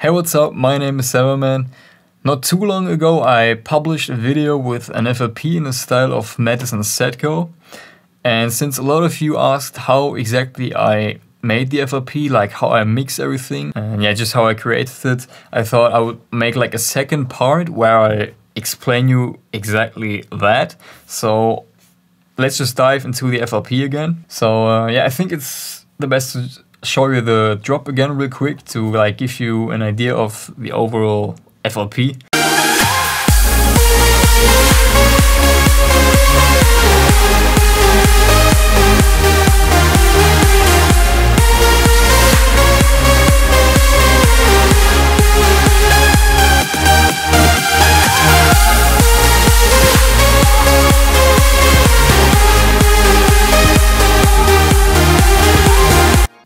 Hey, what's up? My name is Severman. Not too long ago I published a video with an FLP in the style of Matisse Sadko. And since a lot of you asked how exactly I made the FLP, like how I mix everything, and yeah, just how I created it, I thought I would make like a second part where I explain you exactly that. So let's just dive into the FLP again. So yeah, I think it's the best to show you the drop again real quick to like give you an idea of the overall FLP.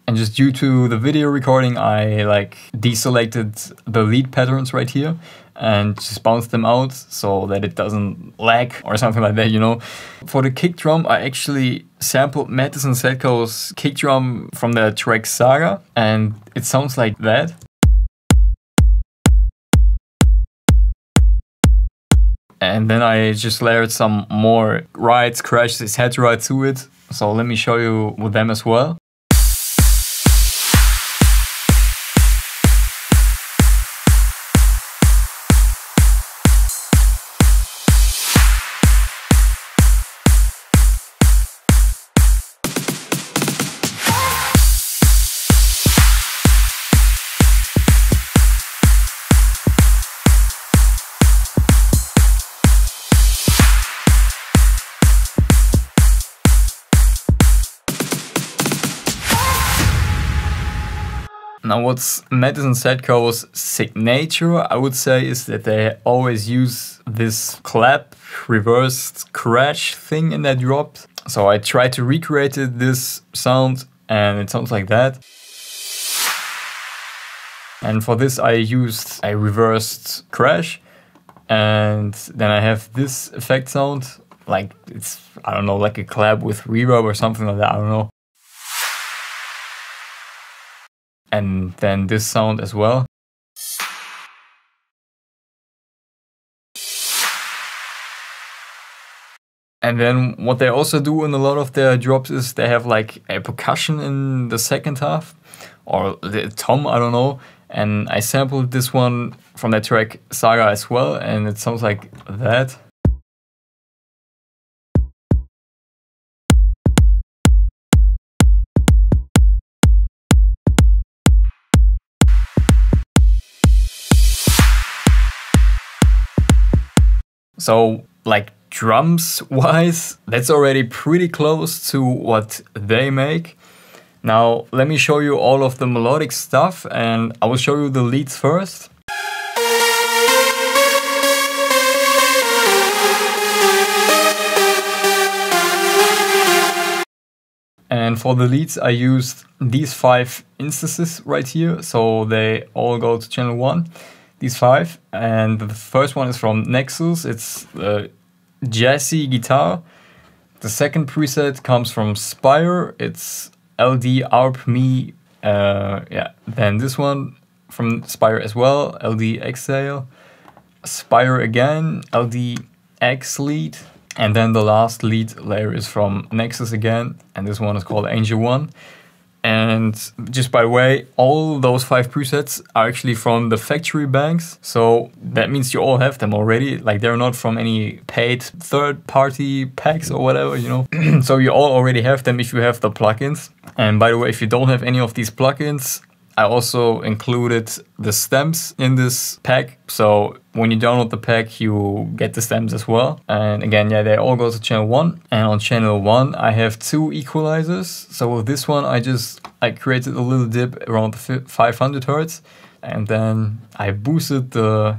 And just due to the video recording, I like deselected the lead patterns right here and just bounced them out so that it doesn't lag or something like that, you know. For the kick drum, I actually sampled Matisse Sadko's kick drum from the track Saga, and it sounds like that. And then I just layered some more rides, crashes, head ride to it. So let me show you with them as well. Now what's Matisse Sadko's signature, I would say, is that they always use this clap, reversed crash thing in that drop. So I tried to recreate this sound and it sounds like that. And for this I used a reversed crash, and then I have this effect sound, like it's, I don't know, like a clap with reverb or something like that, I don't know. And then this sound as well. And then what they also do in a lot of their drops is they have like a percussion in the second half, or the tom, I don't know. And I sampled this one from that track Saga as well, and it sounds like that. So like drums wise, that's already pretty close to what they make. Now let me show you all of the melodic stuff, and I will show you the leads first. And for the leads I used these 5 instances right here, so they all go to channel 1. These 5, and the first one is from Nexus. It's the jazzy guitar. The second preset comes from Spire. It's LD ARP Me. Yeah. Then this one from Spire as well, LD Exhale. Spire again, LD X lead. And then the last lead layer is from Nexus again, and this one is called Angel 1. And just by the way, all those 5 presets are actually from the factory banks. So that means you all have them already. Like they're not from any paid third-party packs or whatever, you know. So you all already have them if you have the plugins. And by the way, if you don't have any of these plugins, I also included the stems in this pack. So when you download the pack, you get the stems as well. And again, yeah, they all go to channel 1. And on channel 1, I have 2 equalizers. So with this one, I created a little dip around 500 Hertz. And then I boosted the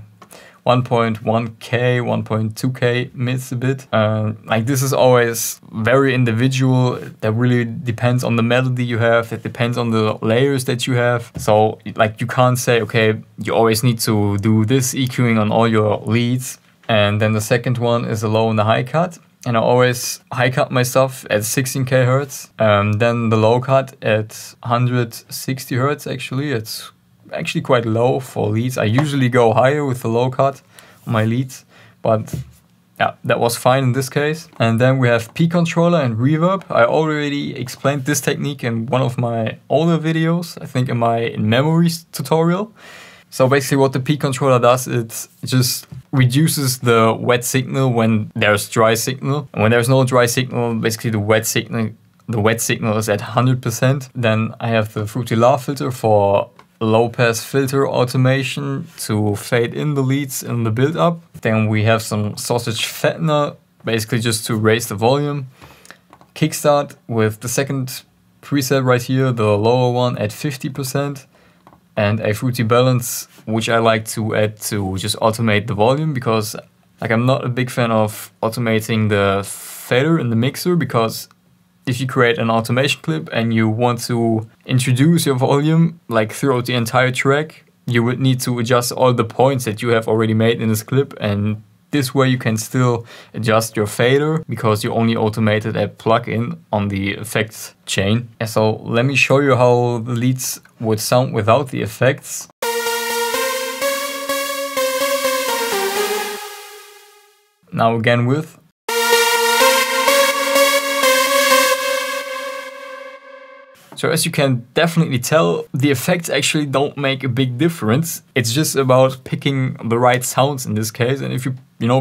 1.1K, 1.2K mids a bit. Like this is always very individual. That really depends on the melody you have. That depends on the layers that you have. So like you can't say, okay, you always need to do this EQing on all your leads. And then the second one is a low and a high cut. And I always high cut my stuff at 16K Hertz. Then the low cut at 160 Hertz actually. It's actually quite low for leads. I usually go higher with the low cut on my leads, but yeah, that was fine in this case. And then we have P controller and reverb. I already explained this technique in one of my older videos, I think in my in memories tutorial. So basically what the P controller does, it just reduces the wet signal when there's dry signal. And when there's no dry signal, basically the wet signal is at 100%. Then I have the Fruity Laugh filter for low pass filter automation to fade in the leads in the build up. Then we have some sausage Fattener, basically just to raise the volume. Kickstart with the second preset right here, the lower one at 50%. And a Fruity Balance, which I like to add to just automate the volume, because like I'm not a big fan of automating the fader in the mixer, because if you create an automation clip and you want to introduce your volume like throughout the entire track, you would need to adjust all the points that you have already made in this clip, and this way you can still adjust your fader because you only automated a plugin on the effects chain. And so let me show you how the leads would sound without the effects. Now again with. So as you can definitely tell, the effects actually don't make a big difference. It's just about picking the right sounds in this case. And if you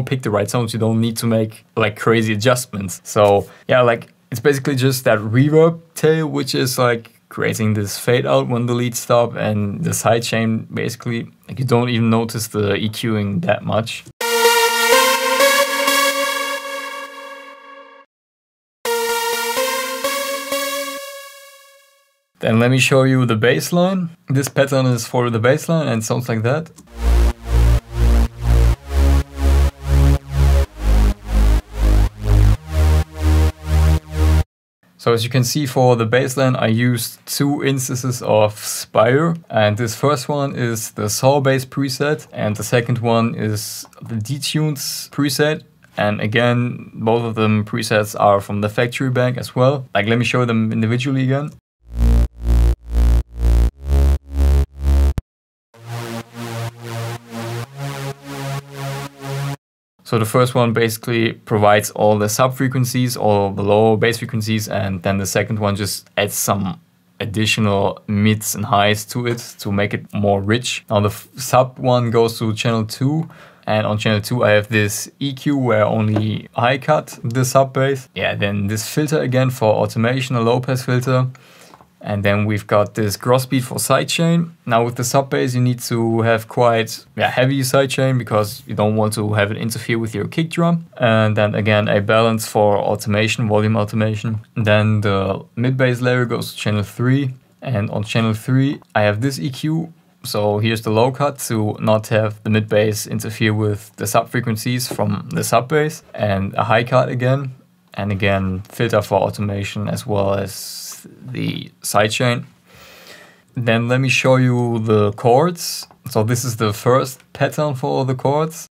pick the right sounds, you don't need to make like crazy adjustments. So yeah, like it's basically just that reverb tail, which is like creating this fade out when the leads stop, and the sidechain basically, like you don't even notice the EQing that much. Then let me show you the bass line. This pattern is for the bass line and sounds like that. So as you can see, for the bass line I used 2 instances of Spire, and this first one is the saw bass preset and the second one is the detunes preset. And again, both of them presets are from the factory bank as well. Like let me show them individually again. So the first one basically provides all the sub frequencies, all the low bass frequencies, and then the second one just adds some additional mids and highs to it to make it more rich. Now the sub one goes to channel 2, and on channel 2 I have this EQ where only high cut the sub bass. Yeah, then this filter again for automation, a low pass filter. And then we've got this crossbeat for sidechain. Now with the sub bass you need to have quite heavy sidechain because you don't want to have it interfere with your kick drum. And then again a balance for automation, volume automation. Then the mid bass layer goes to channel 3. And on channel 3 I have this EQ. So here's the low cut to not have the mid bass interfere with the sub frequencies from the sub bass. And a high cut again. And again filter for automation as well as the sidechain. Then let me show you the chords. So this is the first pattern for the chords.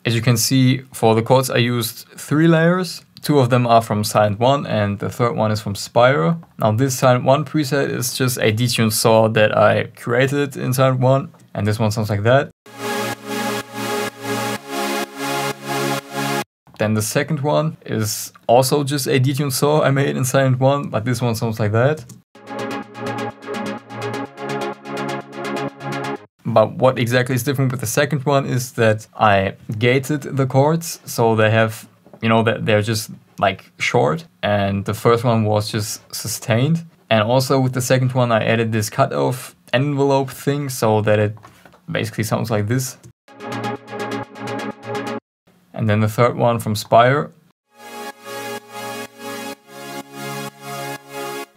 As you can see, for the chords I used 3 layers. 2 of them are from Silent 1 and the third one is from Spire. Now this Silent 1 preset is just a detuned saw that I created in Silent 1, and this one sounds like that. Then the second one is also just a detuned saw I made in Silent 1, but this one sounds like that. But what exactly is different with the second one is that I gated the chords, so they have, that they're just like short, and the first one was just sustained. And also with the second one I added this cutoff envelope thing so that it basically sounds like this. And then the third one from Spire,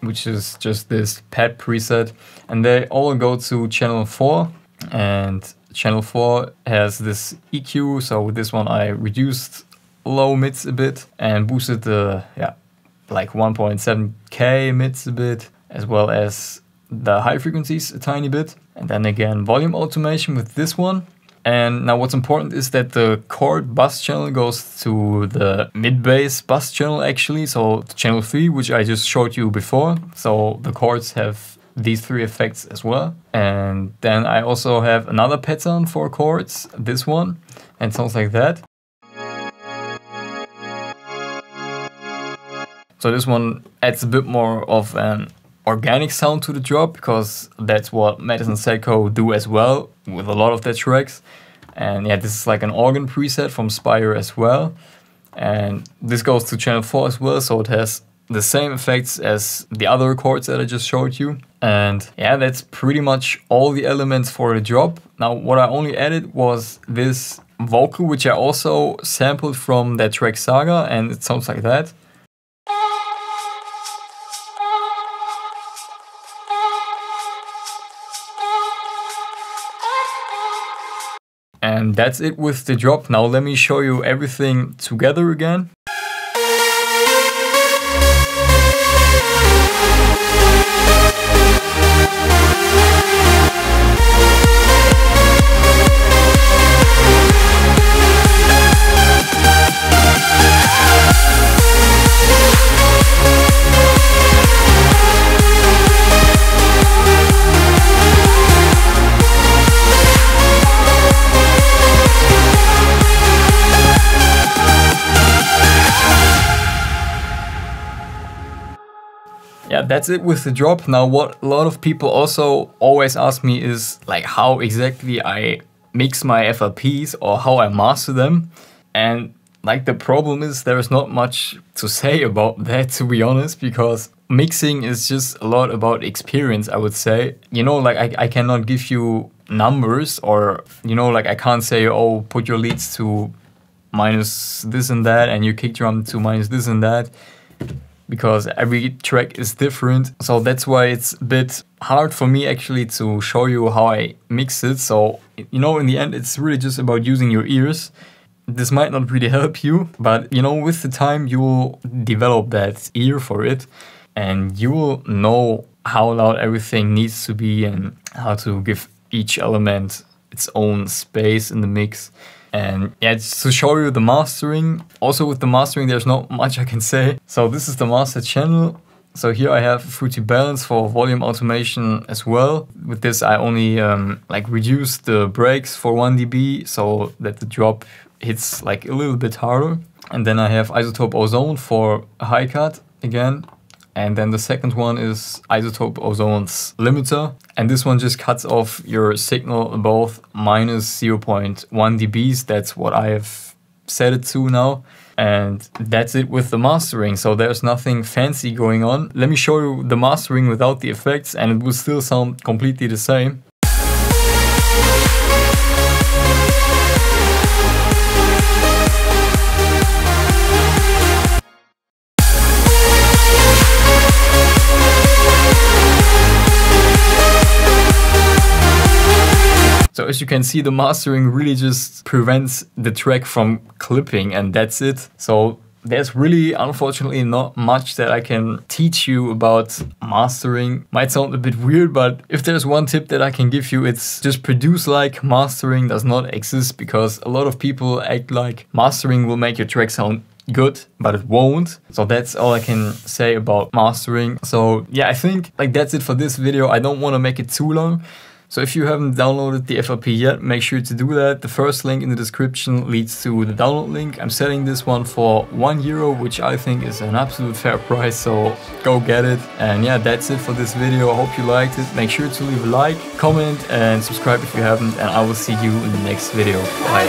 which is just this pad preset, and they all go to channel 4, and channel 4 has this EQ. So with this one I reduced low mids a bit and boosted the like 1.7K mids a bit, as well as the high frequencies a tiny bit. And then again volume automation with this one. And now what's important is that the chord bus channel goes to the mid-bass bus channel actually, so channel 3, which I just showed you before. So the chords have these 3 effects as well. And then I also have another pattern for chords, this one, and it sounds like that. So this one adds a bit more of an organic sound to the drop, because that's what Matisse Sadko do as well with a lot of their tracks. And yeah, this is like an organ preset from Spire as well. And this goes to channel 4 as well, so it has the same effects as the other chords that I just showed you. And yeah, that's pretty much all the elements for the drop. Now what I only added was this vocal, which I also sampled from that track Saga, and it sounds like that. And that's it with the drop. Now let me show you everything together again. Yeah, that's it with the drop. Now what a lot of people also always ask me is like how exactly I mix my FLPs or how I master them. And like the problem is there's not much to say about that, to be honest, because mixing is just a lot about experience, I would say. You know, like I cannot give you numbers, or, you know, like I can't say, oh, put your leads to minus this and that and your kick drum to minus this and that, because every track is different. So that's why it's a bit hard for me actually to show you how I mix it. So, you know, in the end, it's really just about using your ears. This might not really help you, but, you know, with the time, you will develop that ear for it, and you will know how loud everything needs to be and how to give each element its own space in the mix. And yeah, just to show you the mastering. Also with the mastering, there's not much I can say. So this is the master channel. So here I have Fruity Balance for volume automation as well. With this I only like reduce the breaks for 1 dB so that the drop hits like a little bit harder. And then I have iZotope Ozone for a high cut again. And then the second one is iZotope Ozone's limiter. And this one just cuts off your signal both minus 0.1 dBs. That's what I have set it to now. And that's it with the mastering. So there's nothing fancy going on. Let me show you the mastering without the effects, and it will still sound completely the same. So as you can see, the mastering really just prevents the track from clipping, and that's it. So there's really, unfortunately, not much that I can teach you about mastering. Might sound a bit weird, but if there's one tip that I can give you, it's just produce like mastering does not exist, because a lot of people act like mastering will make your track sound good, but it won't. So that's all I can say about mastering. So yeah, I think like that's it for this video. I don't want to make it too long. So if you haven't downloaded the FLP yet, make sure to do that. The first link in the description leads to the download link. I'm selling this one for €1, which I think is an absolute fair price, so go get it. And yeah, that's it for this video. I hope you liked it. Make sure to leave a like, comment, and subscribe if you haven't, and I will see you in the next video. Bye.